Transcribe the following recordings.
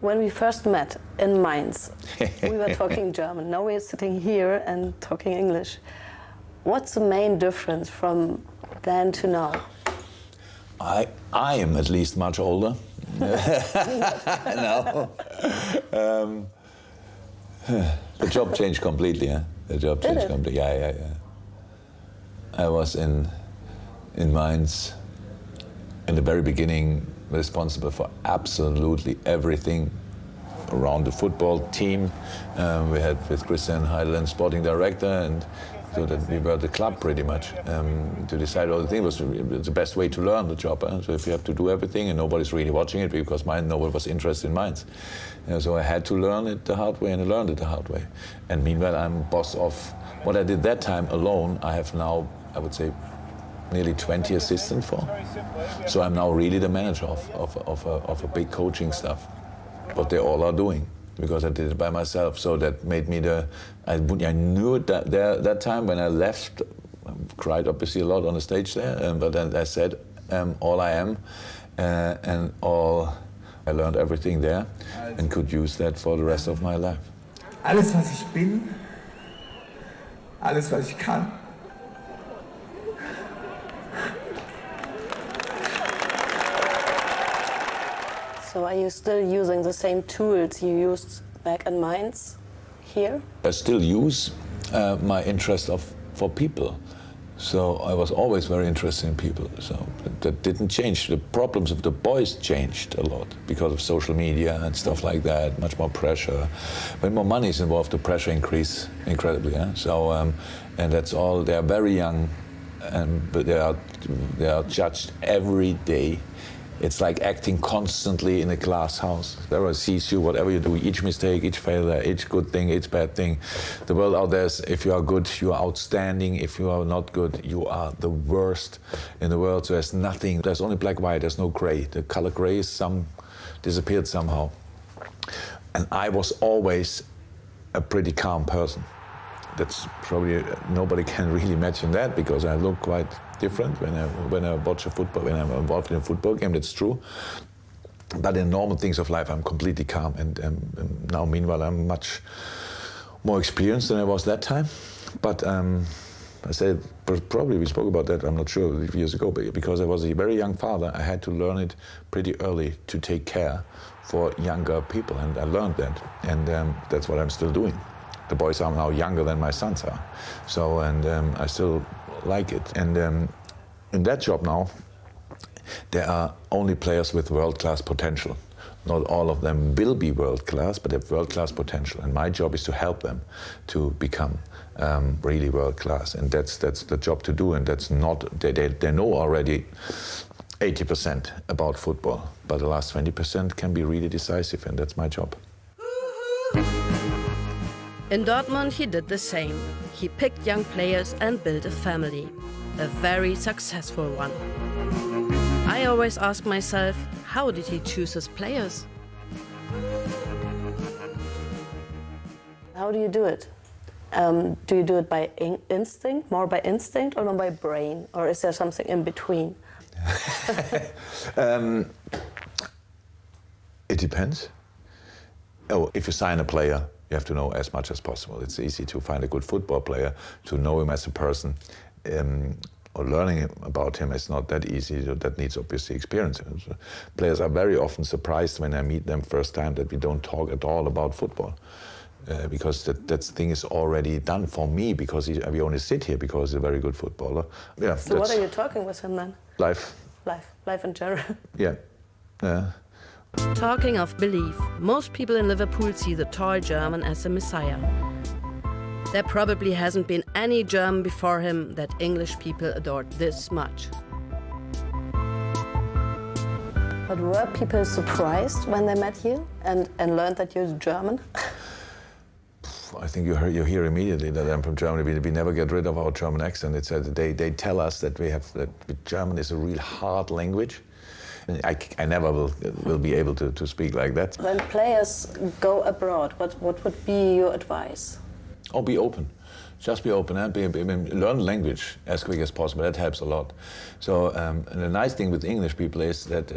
When we first met in Mainz, we were talking German. Now we're sitting here and talking English. What's the main difference from then to now? I am at least much older. No. The job changed completely. Yeah? The job changed completely. Yeah. I was in Mainz in the very beginning, responsible for absolutely everything around the football team. We had with Christian Heideland, sporting director, and so that we were the club pretty much to decide all the things. It was the best way to learn the job. So if you have to do everything and nobody's really watching it because nobody was interested in Mainz. So I had to learn it the hard way, and I learned it the hard way. And meanwhile, I'm boss of what I did that time alone. I have now, I would say, nearly 20 assistants for. So I'm now really the manager of a big coaching staff. What they all are doing, because I did it by myself. So that made me I knew it that time when I left, I cried obviously a lot on the stage there, but then I said, all I am, and I learned everything there and could use that for the rest of my life. Alles, was ich bin, alles, was ich kann. So are you still using the same tools you used back in Mainz here? I still use my interest for people. So I was always very interested in people. So that didn't change. The problems of the boys changed a lot because of social media and stuff like that, much more pressure. When more money is involved, the pressure increases incredibly. Yeah? So, and that's all, they are very young, but they are judged every day. It's like acting constantly in a glass house. Everyone sees you, whatever you do, each mistake, each failure, each good thing, each bad thing. The world out there is, if you are good, you are outstanding. If you are not good, you are the worst in the world. So there's nothing, there's only black, white, there's no gray. The color gray is disappeared somehow. And I was always a pretty calm person. That's probably, nobody can really imagine that, because I look quite different when I watch a football, when I'm involved in a football game, that's true. But in normal things of life, I'm completely calm. And now, meanwhile, I'm much more experienced than I was that time. But I said, probably we spoke about that, I'm not sure, years ago, but because I was a very young father, I had to learn it pretty early to take care for younger people, and I learned that. And that's what I'm still doing. The boys are now younger than my sons are. So, and I still like it. And in that job now, there are only players with world-class potential. Not all of them will be world-class, but they have world-class potential. And my job is to help them to become really world-class. And that's the job to do. And that's not, they know already 80% about football, but the last 20% can be really decisive, and that's my job. In Dortmund, he did the same. He picked young players and built a family. A very successful one. I always ask myself, how did he choose his players? How do you do it? Do you do it by instinct, more by instinct, or by brain? Or is there something in between? It depends. Oh, if you sign a player, you have to know as much as possible. It's easy to find a good football player, to know him as a person, or learning about him is not that easy. That needs obviously experience. Players are very often surprised when I meet them first time that we don't talk at all about football. Because that thing is already done for me, because we only sit here because he's a very good footballer. Yeah. So what are you talking with him then? Life. Life in general. Yeah. Talking of belief, most people in Liverpool see the tall German as a messiah. There probably hasn't been any German before him that English people adored this much. But were people surprised when they met you and learned that you're German? I think you hear immediately that I'm from Germany. We never get rid of our German accent. It's they tell us that German is a real hard language. I never will be able to speak like that. When players go abroad, what would be your advice? Oh, be open. Just be open and learn language as quick as possible. That helps a lot. So and the nice thing with English people is that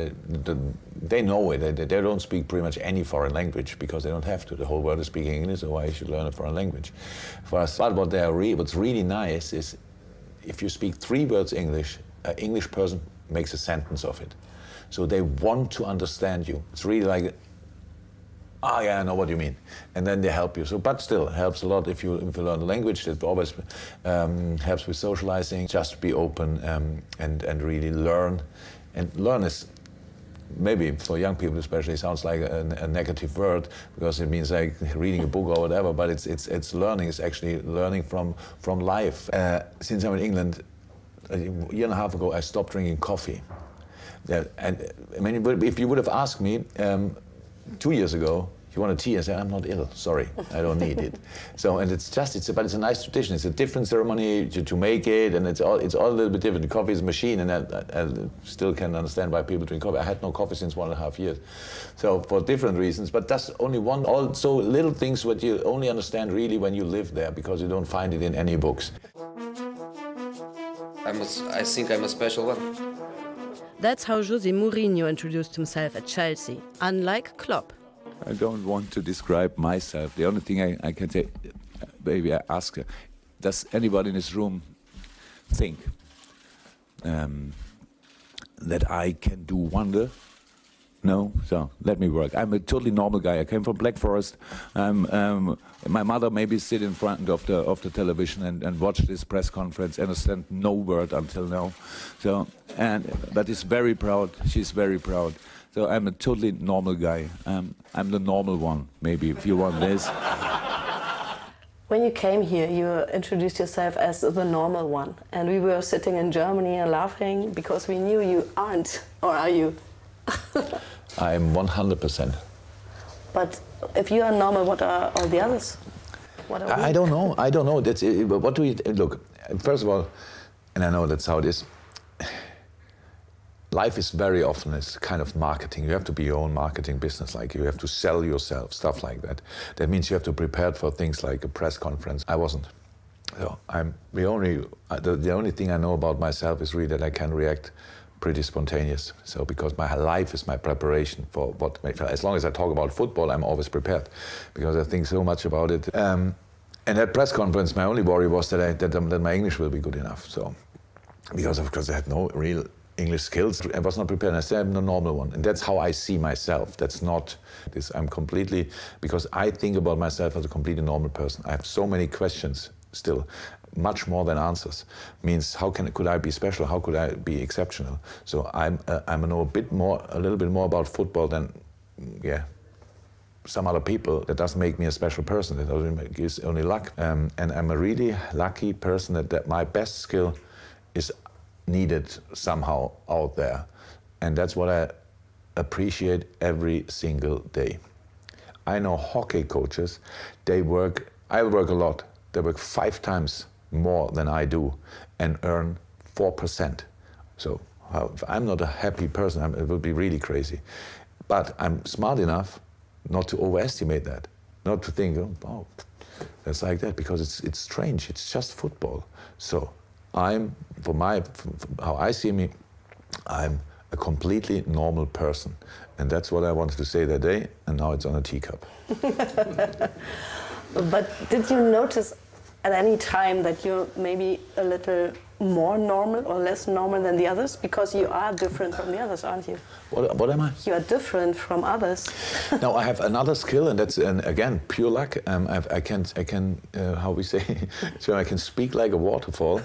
they know it. They don't speak pretty much any foreign language because they don't have to. The whole world is speaking English, so why you should learn a foreign language? For us, but what's really nice is if you speak 3 words English, an English person makes a sentence of it. So they want to understand you. It's really like, yeah, I know what you mean. And then they help you. So, but still, it helps a lot if you learn the language. It always helps with socializing. Just be open and really learn. And learn is, maybe for young people especially, sounds like a negative word because it means like reading a book or whatever, but it's learning. It's actually learning from life. Since I'm in England, a year and a half ago, I stopped drinking coffee. Yeah, and I mean, if you would have asked me 2 years ago, you want a tea? I said, I'm not ill, sorry, I don't need it. So, and but it's a nice tradition. It's a different ceremony to make it, and it's all a little bit different. The coffee is a machine, and I still can understand why people drink coffee. I had no coffee since 1.5 years. So for different reasons, but that's only one, also little things what you only understand really when you live there, because you don't find it in any books. I think I'm a special one. That's how Jose Mourinho introduced himself at Chelsea, unlike Klopp. I don't want to describe myself. The only thing I can say, maybe I ask her, does anybody in this room think that I can do wonder? No? So let me work. I'm a totally normal guy. I came from Black Forest. My mother maybe sit in front of the television and watch this press conference, understand no word until now. So, but is very proud. She's very proud. So I'm a totally normal guy. I'm the normal one, maybe, if you want this. When you came here, you introduced yourself as the normal one. And we were sitting in Germany and laughing because we knew you aren't, or are you? I'm 100%. But if you are normal, what are all the others? What are we? I don't know. I don't know. That's it. But what do you look? First of all, and I know that's how it is. Life is very often is kind of marketing. You have to be your own marketing business. Like you have to sell yourself, stuff like that. That means you have to prepare for things like a press conference. I wasn't. So I'm the only thing I know about myself is really that I can react pretty spontaneous. So because my life is my preparation for what, as long as I talk about football, I'm always prepared because I think so much about it. And at press conference, my only worry was that my English will be good enough. So because of course I had no real English skills, I was not prepared. I said I'm the normal one, and that's how I see myself. That's not this. I'm completely, because I think about myself as a completely normal person. I have so many questions still, much more than answers. Means could I be special? How could I be exceptional? So I know a little bit more about football than some other people. That doesn't make me a special person. It gives only luck. And I'm a really lucky person that my best skill is needed somehow out there. And that's what I appreciate every single day. I know hockey coaches, I work a lot. They work 5 times more than I do and earn 4%. So if I'm not a happy person, it would be really crazy. But I'm smart enough not to overestimate that, not to think, oh, that's like that, because it's strange. It's just football. So how I see me, I'm a completely normal person. And that's what I wanted to say that day, and now it's on a teacup. But did you notice at any time that you're maybe a little more normal or less normal than the others? Because you are different from the others, aren't you? What am I? You are different from others. Now I have another skill, and that's again pure luck. I can how we say, so I can speak like a waterfall.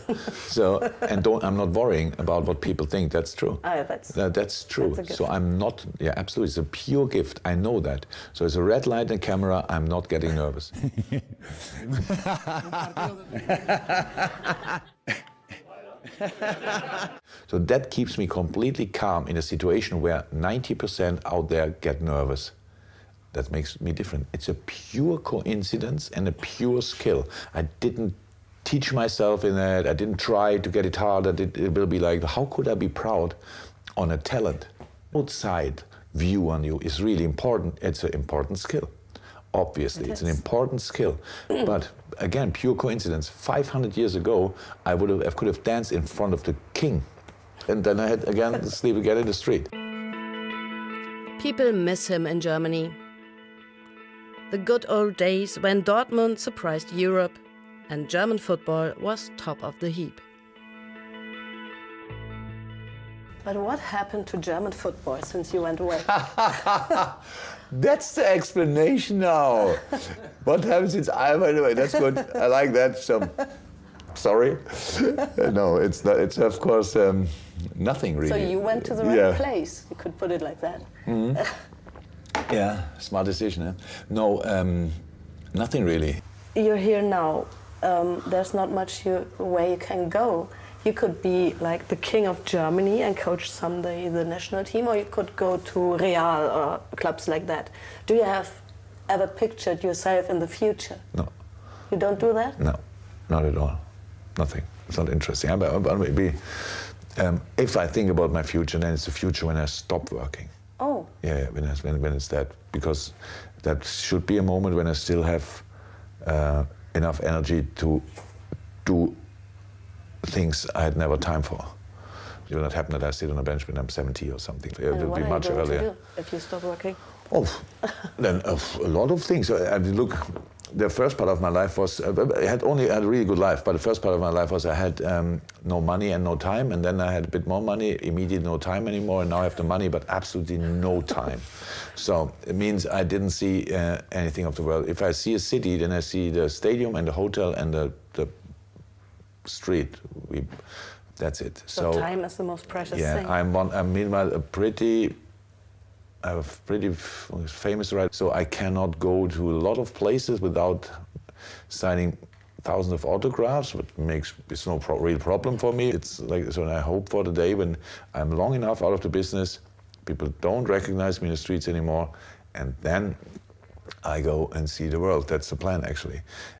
So I'm not worrying about what people think. That's true. Oh, yeah, that's true. That's a gift. So I'm not. Yeah, absolutely. It's a pure gift. I know that. So it's a red light and camera. I'm not getting nervous. So that keeps me completely calm in a situation where 90% out there get nervous. That makes me different. It's a pure coincidence and a pure skill. I didn't teach myself in that. I didn't try to get it harder. It will be like, how could I be proud on a talent? Outside view on you is really important. It's an important skill. Obviously, it's an important skill. But again, pure coincidence. 500 years ago, I could have danced in front of the king, and then I had again to sleep again in the street. People miss him in Germany. The good old days when Dortmund surprised Europe and German football was top of the heap. But what happened to German football since you went away? That's the explanation now. What happened since I went away? That's good. I like that. So, sorry. No, it's not. It's of course nothing really. So you went to the right place. You could put it like that. Mm-hmm. Yeah, smart decision. Eh? No, nothing really. You're here now. There's not much way you can go. You could be like the king of Germany and coach someday the national team, or you could go to Real or clubs like that. Do you have ever pictured yourself in the future? No. You don't do that? No, not at all. Nothing. It's not interesting. Maybe if I think about my future, then it's the future when I stop working. Oh. Yeah, when it's that, because that should be a moment when I still have enough energy to do things I had never time for. It will not happen that I sit on a bench when I'm 70 or something. It will be much earlier. What are you going to do if you stop working? Oh, then a lot of things. Look, the first part of my life was I had a really good life, but the first part of my life was I had no money and no time, and then I had a bit more money, immediately no time anymore, and now I have the money but absolutely no time. So it means I didn't see anything of the world. If I see a city, then I see the stadium and the hotel and the street. That's it. So time is the most precious thing. Yeah, I'm meanwhile a pretty famous writer, so I cannot go to a lot of places without signing thousands of autographs, it's no real problem for me. It's like, so I hope for the day when I'm long enough out of the business, people don't recognize me in the streets anymore, and then I go and see the world. That's the plan, actually.